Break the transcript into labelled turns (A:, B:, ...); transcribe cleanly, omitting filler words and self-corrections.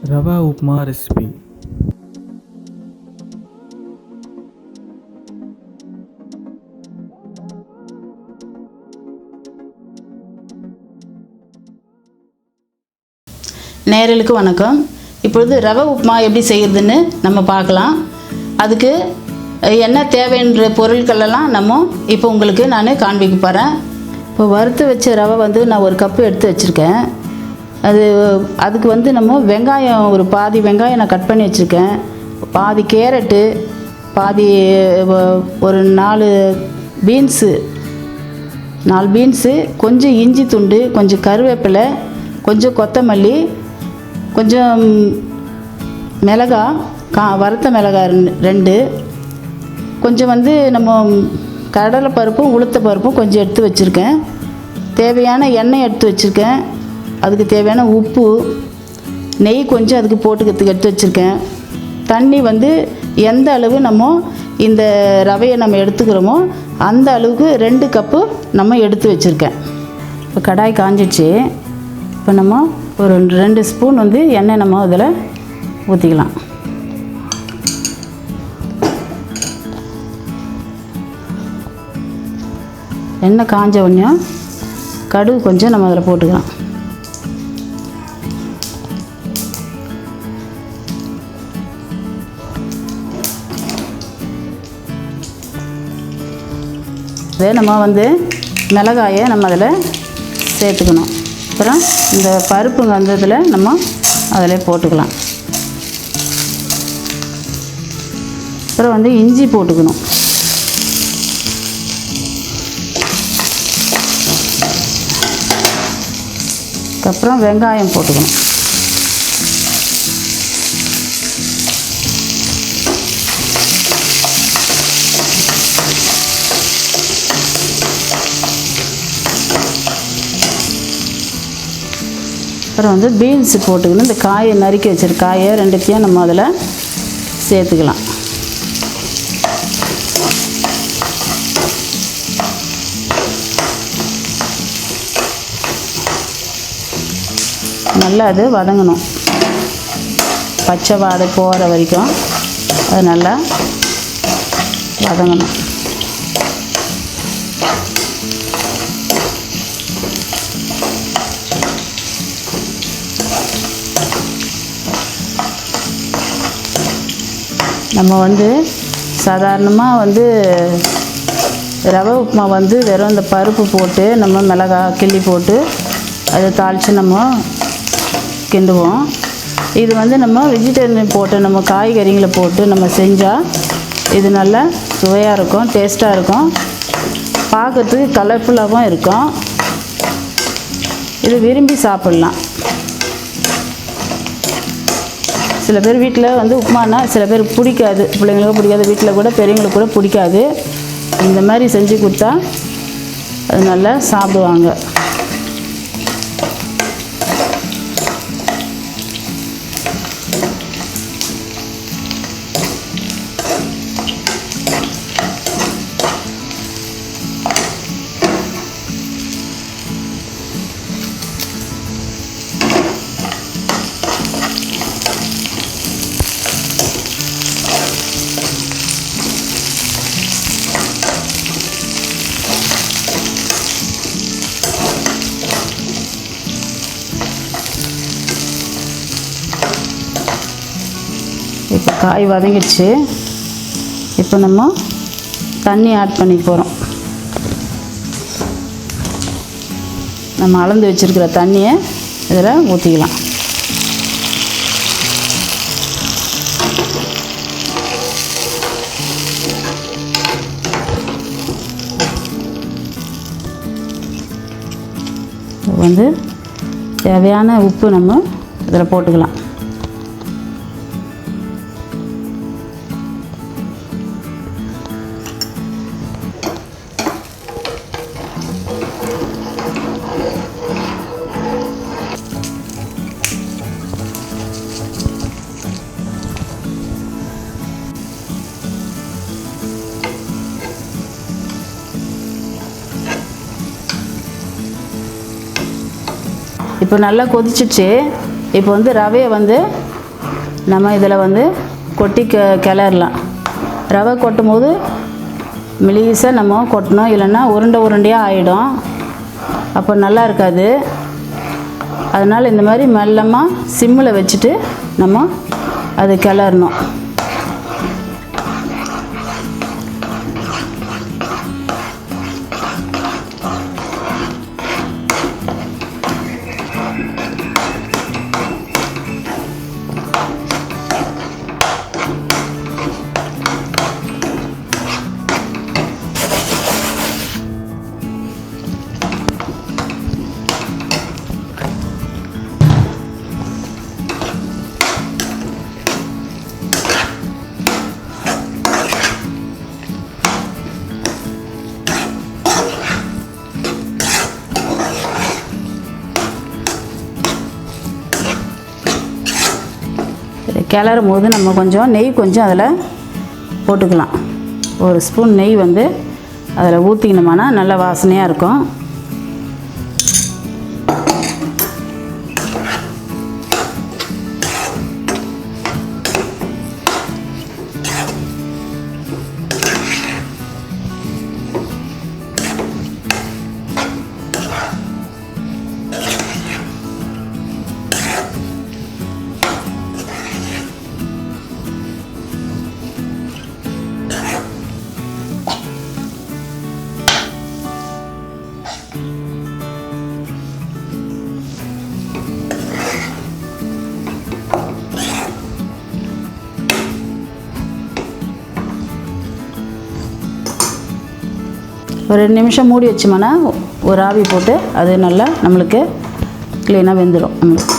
A: Rava Upma recipe.
B: நேயர்களுக்கு வணக்கம். இப்பொழுது ரவை உப்புமா எப்படி செய்கிறதுன்னு நம்ம பார்க்கலாம். அதுக்கு என்ன தேவைன்ற பொருட்களெல்லாம் நம்ம இப்போ உங்களுக்கு நான் காண்பிக்க போகிறேன். இப்போ வறுத்து வச்ச ரவை நான் ஒரு கப்பு எடுத்து வச்சுருக்கேன். அதுக்கு நம்ம வெங்காயம் ஒரு பாதி வெங்காயம் நான் கட் பண்ணி வச்சுருக்கேன். பாதி கேரட்டு, பாதி ஒரு 4 பீன்ஸு, கொஞ்சம் இஞ்சி துண்டு, கொஞ்சம் கருவேப்பிலை, கொஞ்சம் கொத்தமல்லி, கொஞ்சம் மிளகாய், வறுத்த மிளகாய் 2, கொஞ்சம் நம்ம கடலை பருப்பும் உளுத்த பருப்பும் கொஞ்சம் எடுத்து வச்சுருக்கேன். தேவையான எண்ணெய் எடுத்து வச்சுருக்கேன். அதுக்கு தேவையான உப்பு, நெய் கொஞ்சம் அதுக்கு போட்டுக்கிறதுக்கு எடுத்து வச்சுருக்கேன். தண்ணி எந்த அளவு நம்ம இந்த ரவையை நம்ம எடுத்துக்கிறோமோ அந்த அளவுக்கு 2 கப்பு நம்ம எடுத்து வச்சுருக்கேன். இப்போ கடாய் காஞ்சிடுச்சு. இப்போ நம்ம ஒரு 2 ஸ்பூன் எண்ணெய் நம்ம அதில் ஊற்றிக்கலாம். எண்ணெய் காஞ்ச உடனே கடுகு கொஞ்சம் நம்ம அதில் போட்டுக்கலாம். அதே நம்ம மிளகாயை நம்ம அதில் சேர்த்துக்கணும். அப்புறம் இந்த பருப்புங்க இதில் நம்ம அதில் போட்டுக்கலாம். அப்புறம் இஞ்சி போட்டுக்கணும். அதுக்கப்புறம் வெங்காயம் போட்டுக்கணும். அப்புறம் பீன்ஸ் போட்டுக்கணும். இந்த காயை நறுக்கி வச்சிருக்க காயை 2த்தையும் நம்ம அதில் சேர்த்துக்கலாம். நல்லா அது வதங்கணும். பச்சை வாடை போகிற வரைக்கும் அது நல்லா வதங்கணும். நம்ம சாதாரணமாக ரவை உப்புமா வெறும் இந்த பருப்பு போட்டு நம்ம மிளகாய் கிள்ளி போட்டு அதை தாளித்து நம்ம கிண்டுவோம். இது நம்ம வெஜிடேரியன் போட்டு நம்ம காய்கறிகளை போட்டு நம்ம செஞ்சால் இது நல்லா சுவையாக இருக்கும், டேஸ்ட்டாக இருக்கும், பார்க்கறதுக்கு கலர்ஃபுல்லாகவும் இருக்கும். இது விரும்பி சாப்பிட்லாம். சில பேர் வீட்டில் உப்புமானா சில பேருக்கு பிடிக்காது, பிள்ளைங்களுக்கு பிடிக்காது, வீட்டில் கூட பெரியவங்களுக்கு கூட பிடிக்காது. இந்த மாதிரி செஞ்சு கொடுத்தா அது நல்லா சாப்பிடுவாங்க. இப்போ காய் வதங்கிடுச்சு. இப்போ நம்ம தண்ணி ஆட் பண்ணி போகிறோம். நம்ம அளந்து வச்சுருக்கிற தண்ணியை இதில் ஊற்றிக்கலாம். தேவையான உப்பு நம்ம இதில் போட்டுக்கலாம். இப்போ நல்லா கொதிச்சிச்சு. இப்போ ரவையை நம்ம இதில் வந்து கொட்டி கிளறலாம். ரவை கொட்டும் போது மெலிசாக நம்ம கொட்டணும், இல்லைன்னா உருண்டை உருண்டையாக ஆகிடும், அப்போ நல்லா இருக்காது. அதனால் இந்த மாதிரி மெல்லமாக சிம்மில் வச்சுட்டு நம்ம அது கிளறணும். கிளறும் போது நம்ம கொஞ்சம் நெய் அதில் போட்டுக்கலாம். ஒரு ஸ்பூன் நெய் வந்து அதில் ஊற்றிக்கணுமானா நல்ல வாசனையாக இருக்கும். ஒரு 2 நிமிஷம் மூடி வச்சோம்னா ஒரு ஆவி போட்டு அது நல்லா நம்மளுக்கு க்ளீனாக வெந்துடும். நம்மளுக்கு